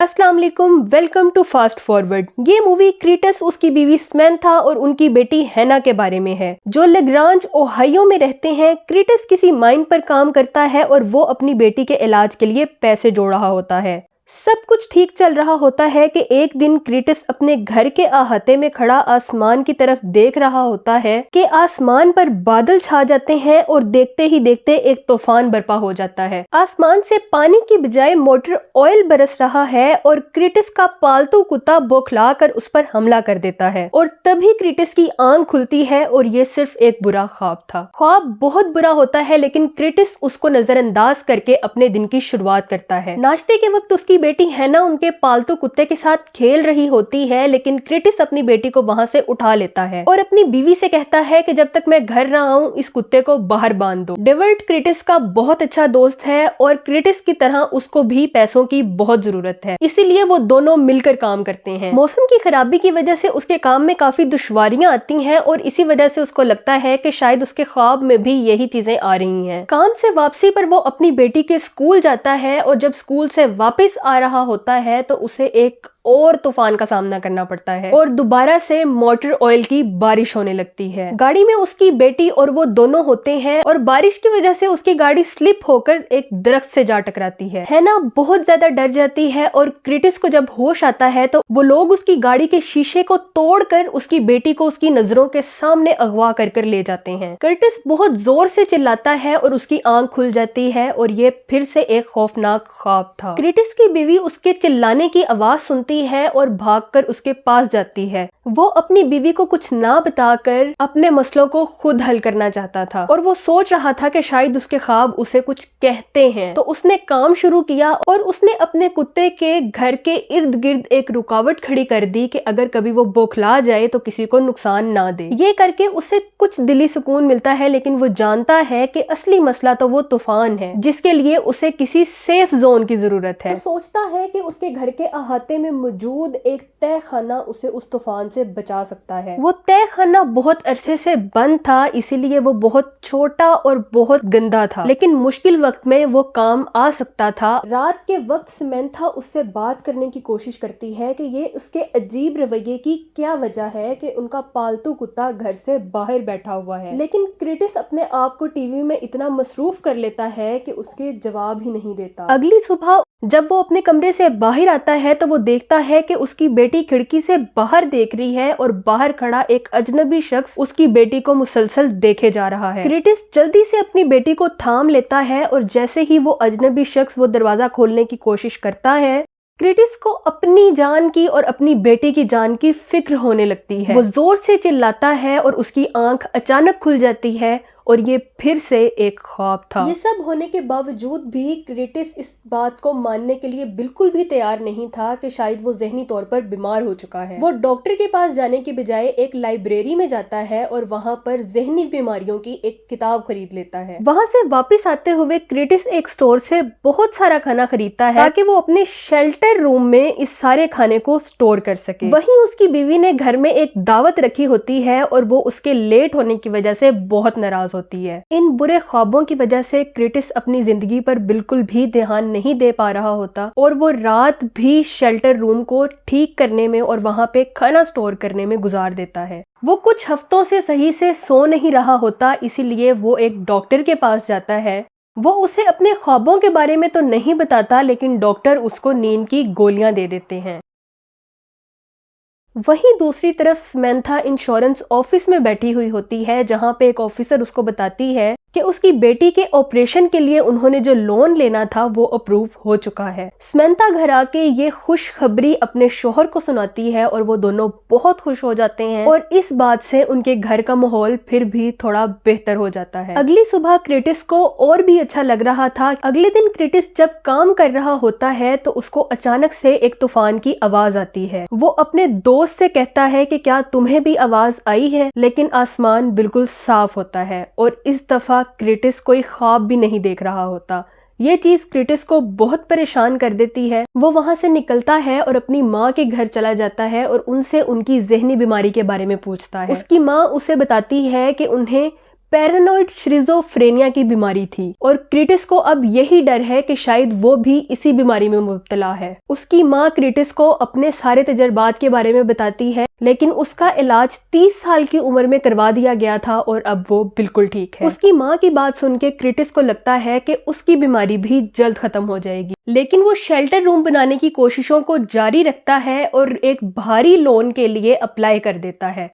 अस्सलाम वालेकुम, welcome to fast forward. ये मूवी क्रीटस, उसकी बीवी समैंथा और उनकी बेटी हैना के बारे में है, जो लैग्रांज ओहायो में रहते हैं। क्रीटस किसी माइन पर काम करता है और वो अपनी बेटी के इलाज के लिए पैसे जोड़ रहा होता है। सब कुछ ठीक चल रहा होता है कि एक दिन क्रीटस अपने घर के अहाते में खड़ा आसमान की तरफ देख रहा होता है कि आसमान पर बादल छा जाते हैं और देखते ही देखते एक तूफान बर्पा हो जाता है। आसमान से पानी की बजाय मोटर ऑयल बरस रहा है और क्रीटस का पालतू कुत्ता बौखला कर उस पर हमला कर देता है और तभी क्रीटस की आंख खुलती है और ये सिर्फ एक बुरा ख्वाब था। ख्वाब बहुत बुरा होता है, लेकिन क्रीटस उसको नजरअंदाज करके अपने दिन की शुरुआत करता है। नाश्ते के वक्त उसकी बेटी हैना उनके पालतू कुत्ते के साथ खेल रही होती है, लेकिन क्रीटस अपनी बेटी को वहां से उठा लेता है और अपनी बीवी से कहता है कि जब तक मैं घर ना आऊं इस कुत्ते को बाहर बांध दो। डेवर्ट क्रीटस का बहुत अच्छा दोस्त है और क्रीटस की तरह उसको भी पैसों की बहुत जरूरत है, इसीलिए वो दोनों मिलकर काम करते हैं। मौसम की खराबी की वजह से उसके काम में काफी दुश्वारियां आती हैं और इसी वजह से उसको लगता है कि शायद उसके ख्वाब में भी यही चीजें आ रही हैं। काम से वापसी पर वो अपनी बेटी के स्कूल जाता है और जब स्कूल से वापस आ रहा होता है तो उसे एक और तूफान का सामना करना पड़ता है और दोबारा से मोटर ऑयल की बारिश होने लगती है। गाड़ी में उसकी बेटी और वो दोनों होते हैं और बारिश की वजह से उसकी गाड़ी स्लिप होकर एक दरख्त से जा टकराती है। हैना बहुत ज्यादा डर जाती है और क्रीटस को जब होश आता है तो वो लोग उसकी गाड़ी के शीशे को तोड़कर उसकी बेटी को उसकी नजरों के सामने अगवा कर ले जाते हैं। क्रीटस बहुत जोर से चिल्लाता है और उसकी आंख खुल जाती है और ये फिर से एक खौफनाक ख्वाब था। क्रीटस की बीवी उसके चिल्लाने की आवाज सुनती है और भागकर उसके पास जाती है। वो अपनी बीवी को कुछ ना बताकर अपने मसलों को खुद हल करना चाहता था और वो सोच रहा था कि शायद उसके ख्वाब उसे कुछ कहते हैं, तो उसने काम शुरू किया और उसने अपने कुत्ते के घर के इर्द गिर्द एक रुकावट खड़ी कर दी कि अगर कभी वो बौखला जाए तो किसी को नुकसान ना दे। ये करके उसे कुछ दिली सुकून मिलता है, लेकिन वो जानता है कि असली मसला तो वो तूफान है जिसके लिए उसे किसी सेफ जोन की जरूरत है। तो सोचता है कि उसके घर के अहाते में मौजूद एक तह खाना उसे उस तूफान से बचा सकता है। वो तह खाना बहुत अरसे से बंद था, इसीलिए वो बहुत छोटा और बहुत गंदा था, लेकिन मुश्किल वक्त में वो काम आ सकता था। रात के वक्त समैंथा उससे बात करने की कोशिश करती है कि ये उसके अजीब रवैये की क्या वजह है कि उनका पालतू कुत्ता घर से बाहर बैठा हुआ है, लेकिन क्रीटस अपने आप को टीवी में इतना मसरूफ कर लेता है कि उसके जवाब ही नहीं देता। अगली सुबह जब वो अपने कमरे से बाहर आता है तो वो देखता है कि उसकी बेटी खिड़की से बाहर देख रही है और बाहर खड़ा एक अजनबी शख्स उसकी बेटी को मुसलसल देखे जा रहा है। क्रीटस जल्दी से अपनी बेटी को थाम लेता है और जैसे ही वो अजनबी शख्स वो दरवाजा खोलने की कोशिश करता है, क्रीटस को अपनी जान की और अपनी बेटी की जान की फिक्र होने लगती है। वो जोर से चिल्लाता है और उसकी आंख अचानक खुल जाती है और ये फिर से एक ख्वाब था। ये सब होने के बावजूद भी क्रीटस इस बात को मानने के लिए बिल्कुल भी तैयार नहीं था कि शायद वो ज़हनी तौर पर बीमार हो चुका है। वो डॉक्टर के पास जाने के बजाय एक लाइब्रेरी में जाता है और वहाँ पर ज़हनी बीमारियों की एक किताब खरीद लेता है। वहाँ से वापस आते हुए क्रीटस एक स्टोर से बहुत सारा खाना खरीदता है ताकि वो अपने शेल्टर रूम में इस सारे खाने को स्टोर कर सके। वहीं उसकी बीवी ने घर में एक दावत रखी होती है और वो उसके लेट होने की वजह से बहुत नाराज होती है। इन बुरे ख्वाबों की वजह से क्रीटस अपनी जिंदगी पर बिल्कुल भी ध्यान नहीं दे पा रहा होता और वो रात भी शेल्टर रूम को ठीक करने में और वहां पे खाना स्टोर करने में गुजार देता है। वो कुछ हफ्तों से सही से सो नहीं रहा होता, इसीलिए वो एक डॉक्टर के पास जाता है। वो उसे अपने ख्वाबों के बारे में तो नहीं बताता, लेकिन डॉक्टर उसको नींद की गोलियां दे देते हैं। वहीं दूसरी तरफ समैंथा इंश्योरेंस ऑफिस में बैठी हुई होती है, जहां पे एक ऑफिसर उसको बताती है कि उसकी बेटी के ऑपरेशन के लिए उन्होंने जो लोन लेना था वो अप्रूव हो चुका है। समैंथा घर आके ये खुशखबरी अपने शोहर को सुनाती है और वो दोनों बहुत खुश हो जाते हैं और इस बात से उनके घर का माहौल फिर भी थोड़ा बेहतर हो जाता है। अगली सुबह क्रीटस को और भी अच्छा लग रहा था। अगले दिन क्रीटस जब काम कर रहा होता है तो उसको अचानक से एक तूफान की आवाज आती है। वो अपने दोस्त से कहता है कि क्या तुम्हें भी आवाज आई है, लेकिन आसमान बिल्कुल साफ होता है और इस दफा क्रीटस कोई ख्वाब भी नहीं देख रहा होता। ये चीज क्रीटस को बहुत परेशान कर देती है। वो वहां से निकलता है और अपनी माँ के घर चला जाता है और उनसे उनकी ज़हनी बीमारी के बारे में पूछता है। उसकी माँ उसे बताती है कि उन्हें पैरानॉइड शिज़ोफ्रेनिया की बीमारी थी और क्रिटिस को अब यही डर है कि शायद वो भी इसी बीमारी में मुब्तला है। उसकी माँ क्रिटिस को अपने सारे तजर्बात के बारे में बताती है, लेकिन उसका इलाज 30 साल की उम्र में करवा दिया गया था और अब वो बिल्कुल ठीक है। उसकी माँ की बात सुन के क्रिटिस को लगता है कि उसकी बीमारी भी जल्द खत्म हो जाएगी, लेकिन वो शेल्टर रूम बनाने की कोशिशों को जारी रखता है और एक भारी लोन के लिए अप्लाई कर देता है।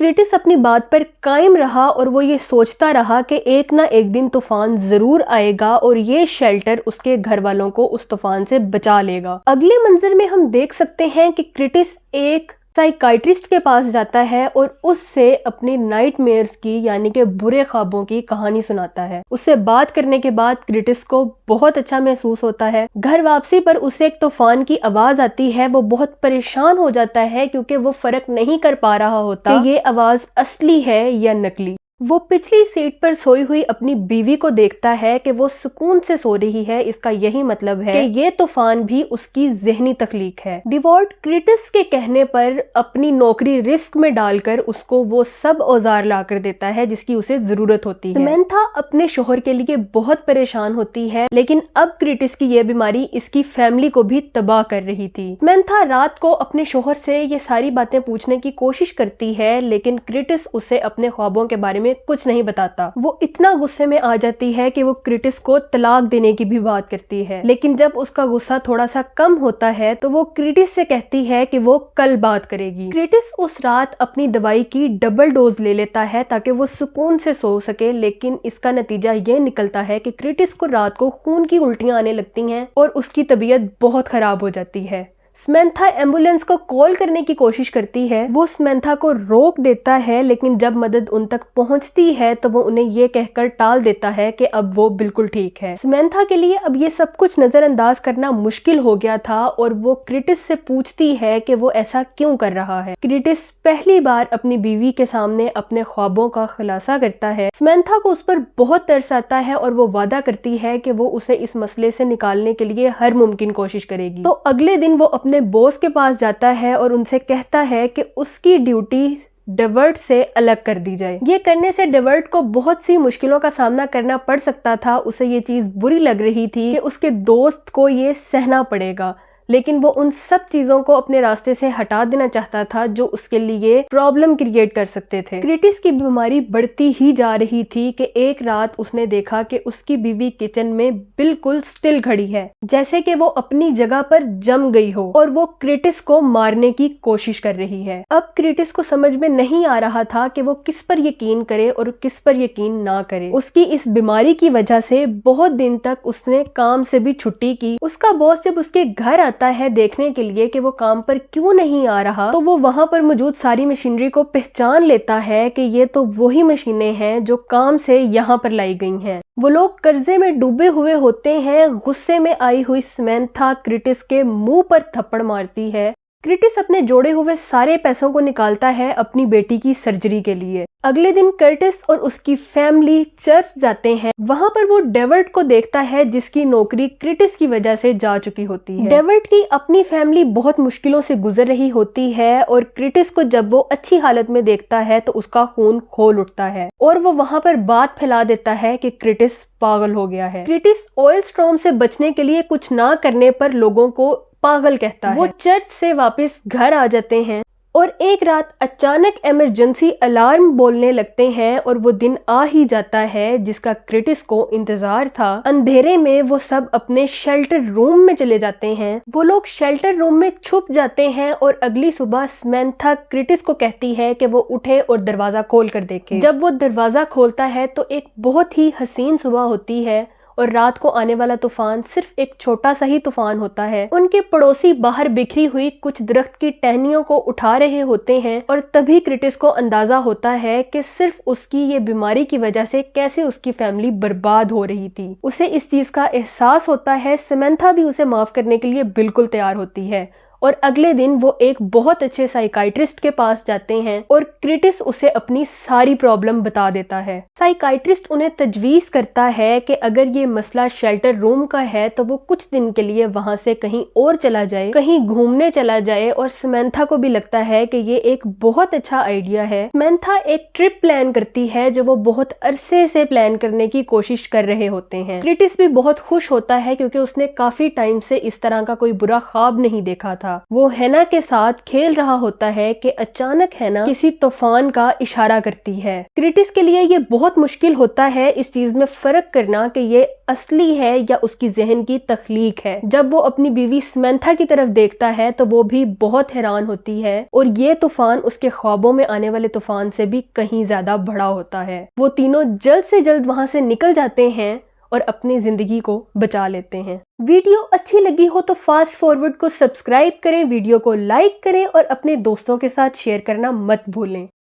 क्रिटिस अपनी बात पर कायम रहा और वो ये सोचता रहा कि एक ना एक दिन तूफान जरूर आएगा और ये शेल्टर उसके घर वालों को उस तूफान से बचा लेगा। अगले मंजर में हम देख सकते हैं कि क्रिटिस एक साइकाइट्रिस्ट के पास जाता है और उससे अपनी नाइटमेयर्स की यानी कि बुरे ख्वाबों की कहानी सुनाता है। उससे बात करने के बाद क्रिटिस को बहुत अच्छा महसूस होता है। घर वापसी पर उसे एक तूफान की आवाज आती है। वो बहुत परेशान हो जाता है क्योंकि वो फर्क नहीं कर पा रहा होता कि ये आवाज असली है या नकली। वो पिछली सीट पर सोई हुई अपनी बीवी को देखता है कि वो सुकून से सो रही है। इसका यही मतलब है कि ये तूफान भी उसकी ज़हनी तख्लीक है। डिवॉल्ट क्रिटिस के कहने पर अपनी नौकरी रिस्क में डालकर उसको वो सब औजार ला कर देता है जिसकी उसे जरूरत होती है। समैंथा अपने शोहर के लिए बहुत परेशान होती है, लेकिन अब क्रिटिस की ये बीमारी इसकी फैमिली को भी तबाह कर रही थी। समैंथा रात को अपने शोहर से ये सारी बातें पूछने की कोशिश करती है, लेकिन क्रिटिस उसे अपने ख्वाबों के बारे में कुछ नहीं बताता। वो इतना गुस्से में आ जाती है कि वो क्रिटिस को तलाक देने की भी बात करती है, लेकिन जब उसका गुस्सा थोड़ा सा कम होता है तो वो क्रिटिस से कहती है कि वो कल बात करेगी। क्रिटिस उस रात अपनी दवाई की डबल डोज ले लेता है ताकि वो सुकून से सो सके, लेकिन इसका नतीजा ये निकलता है कि क्रिटिस को रात को खून की उल्टियां आने लगती हैं और उसकी तबीयत बहुत खराब हो जाती है। समैंथा एम्बुलेंस को कॉल करने की कोशिश करती है। वो समैंथा को रोक देता है, लेकिन जब मदद उन तक पहुंचती है तो वो उन्हें ये कहकर टाल देता है कि अब वो बिल्कुल ठीक है। समैंथा के लिए अब ये सब कुछ नजरअंदाज करना मुश्किल हो गया था और वो क्रिटिस से पूछती है कि वो ऐसा क्यों कर रहा है। क्रिटिस पहली बार अपनी बीवी के सामने अपने ख्वाबों का खुलासा करता है। समैंथा को उस पर बहुत तरस आता है और वो वादा करती है कि वो उसे इस मसले से निकालने के लिए हर मुमकिन कोशिश करेगी। तो अगले दिन वो अपने बॉस के पास जाता है और उनसे कहता है कि उसकी ड्यूटी डेवर्ट से अलग कर दी जाए। ये करने से डेवर्ट को बहुत सी मुश्किलों का सामना करना पड़ सकता था। उसे ये चीज बुरी लग रही थी कि उसके दोस्त को ये सहना पड़ेगा, लेकिन वो उन सब चीजों को अपने रास्ते से हटा देना चाहता था जो उसके लिए प्रॉब्लम क्रिएट कर सकते थे। क्रिटिस की बीमारी बढ़ती ही जा रही थी कि एक रात उसने देखा कि उसकी बीवी किचन में बिल्कुल स्टिल खड़ी है, जैसे कि वो अपनी जगह पर जम गई हो और वो क्रिटिस को मारने की कोशिश कर रही है। अब क्रिटिस को समझ में नहीं आ रहा था कि वो किस पर यकीन करे और किस पर यकीन ना करे। उसकी इस बीमारी की वजह से बहुत दिन तक उसने काम से भी छुट्टी की। उसका बॉस जब उसके घर है देखने के लिए कि वो काम पर क्यों नहीं आ रहा, तो वो वहां पर मौजूद सारी मशीनरी को पहचान लेता है कि ये तो वही मशीनें हैं जो काम से यहाँ पर लाई गई हैं। वो लोग कर्जे में डूबे हुए होते हैं। गुस्से में आई हुई समैंथा क्रिटिस के मुंह पर थप्पड़ मारती है। क्रिटिस अपने जोड़े हुए सारे पैसों को निकालता है अपनी बेटी की सर्जरी के लिए। अगले दिन कर्टिस और उसकी फैमिली चर्च जाते हैं। वहां पर वो डेवर्ट को देखता है जिसकी नौकरी क्रिटिस की वजह से जा चुकी होती है। डेवर्ट की अपनी फैमिली बहुत मुश्किलों से गुजर रही होती है और क्रिटिस को जब वो अच्छी हालत में देखता है तो उसका खून खोल उठता है और वो वहां पर बात फैला देता है कि क्रिटिस पागल हो गया है। क्रिटिस ऑयल स्टॉर्म से बचने के लिए कुछ ना करने पर लोगों को पागल कहता है। वो चर्च से वापस घर आ जाते हैं और एक रात अचानक इमरजेंसी अलार्म बोलने लगते हैं और वो दिन आ ही जाता है जिसका क्रिटिस को इंतजार था। अंधेरे में वो सब अपने शेल्टर रूम में चले जाते हैं। वो लोग शेल्टर रूम में छुप जाते हैं और अगली सुबह समैंथा क्रिटिस को कहती है कि वो उठे और दरवाजा खोल कर देखे। जब वो दरवाजा खोलता है तो एक बहुत ही हसीन सुबह होती है और रात को आने वाला तूफान सिर्फ एक छोटा सा ही तूफान होता है। उनके पड़ोसी बाहर बिखरी हुई कुछ दरख्त की टहनियों को उठा रहे होते हैं और तभी क्रिटिस को अंदाजा होता है कि सिर्फ उसकी ये बीमारी की वजह से कैसे उसकी फैमिली बर्बाद हो रही थी। उसे इस चीज का एहसास होता है। समैंथा भी उसे माफ करने के लिए बिल्कुल तैयार होती है और अगले दिन वो एक बहुत अच्छे साइकाइट्रिस्ट के पास जाते हैं और क्रीटस उसे अपनी सारी प्रॉब्लम बता देता है। साइकाइट्रिस्ट उन्हें तजवीज करता है कि अगर ये मसला शेल्टर रूम का है तो वो कुछ दिन के लिए वहां से कहीं और चला जाए, कहीं घूमने चला जाए। और समंथा को भी लगता है कि ये एक बहुत अच्छा आइडिया है। समंथा एक ट्रिप प्लान करती है जो वो बहुत अरसे से प्लान करने की कोशिश कर रहे होते हैं। क्रीटस भी बहुत खुश होता है क्योंकि उसने काफी टाइम से इस तरह का कोई बुरा ख्वाब नहीं देखा था। वो हैना के साथ खेल रहा होता है कि अचानक हैना किसी तूफान का इशारा करती है। क्रीटस के लिए ये बहुत मुश्किल होता है इस चीज में फर्क करना कि ये असली है या उसकी जहन की तख्लीक है। जब वो अपनी बीवी समंथा की तरफ देखता है तो वो भी बहुत हैरान होती है और ये तूफान उसके ख्वाबों में आने वाले तूफान से भी कहीं ज्यादा बड़ा होता है। वो तीनों जल्द से जल्द वहां से निकल जाते हैं और अपनी जिंदगी को बचा लेते हैं। वीडियो अच्छी लगी हो तो फास्ट फॉरवर्ड को सब्सक्राइब करें, वीडियो को लाइक करें और अपने दोस्तों के साथ शेयर करना मत भूलें।